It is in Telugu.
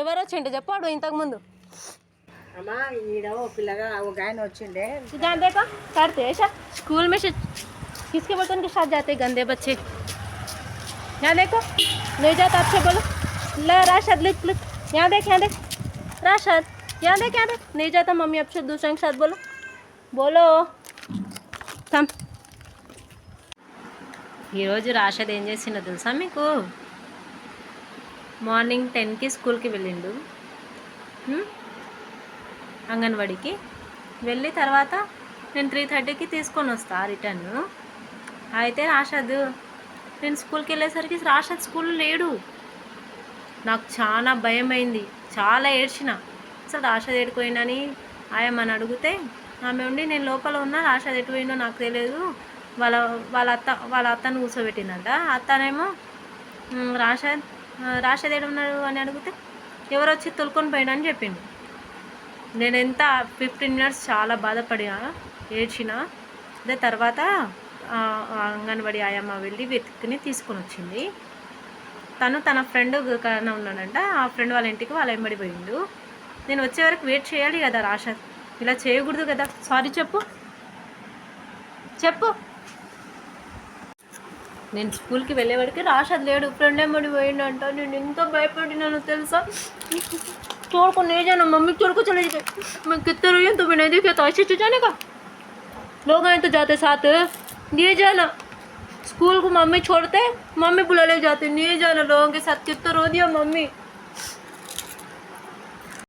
ఎవరు వచ్చిండే చెప్పాడు ఇంతకుముందు అమ్మా ఈడ ఓ పిల్లగా ఒక ఆయన వచ్చిండే जान देखो करते ऐसा स्कूल में से किसके बर्तन के साथ जाते गंदे बच्चे यहाँ देखो ले जाता अच्छे बोलो ले राशद लिख लिख यहाँ देख राशद यहाँ देख नहीं जाता मम्मी अब से दूसरे के साथ बोलो थम ఈరోజు రాషద్ ఏం చేసిందో తెలుసా మీకు మార్నింగ్ 10కి స్కూల్కి వెళ్ళిండు అంగన్వాడికి వెళ్ళి తర్వాత నేను 3:30కి తీసుకొని వస్తా రిటర్న్ అయితే రాషద్ నేను స్కూల్కి వెళ్ళేసరికి రాషద్ స్కూల్లో లేడు నాకు చాలా భయం అయింది చాలా ఏడ్చిన అసలు రాషద్ ఎడిపోయిందని ఆయమ్మని అడిగితే ఆమె ఉండి నేను లోపల ఉన్నా రాషద్ ఎటుపోయిందో నాకు తెలియదు వాళ్ళ అత్తను కూర్చోబెట్టిందంట అత్తనేమో రాషద్ ఏడున్నాడు అని అడిగితే ఎవరు వచ్చి తొలుకొని పోయినా అని చెప్పిండు నేను ఎంత 15 మినిట్స్ చాలా బాధపడినా ఏడ్చిన అదే తర్వాత అంగన్వాడి ఆయమ్మ వెళ్ళి వెతుక్కుని తీసుకొని వచ్చింది తను తన ఫ్రెండ్ ఉన్నాడంట ఆ ఫ్రెండ్ వాళ్ళ ఇంటికి వాళ్ళ వెంబడి పోయిండు నేను వచ్చే వరకు వెయిట్ చేయాలి కదా రాషద్ ఇలా చేయకూడదు కదా సారీ చెప్పు నేను స్కూల్కి వెళ్ళేవాడికి రాషద్ లేడు ఫ్రెండ్ వెంబడి పోయిండంట నేను ఎంత భయపడినానో తెలుసా छोड़ को नहीं जाना मम्मी छोड़ को चले गए मैं कितने रही हूँ तुम्हें नहीं देखा तो ऐसे जाने का लोग आए तो जाते साथ नहीं जाना स्कूल को मम्मी छोड़ते मम्मी बुला ले जाते नहीं जाना लोगों के साथ कितना रो दिया मम्मी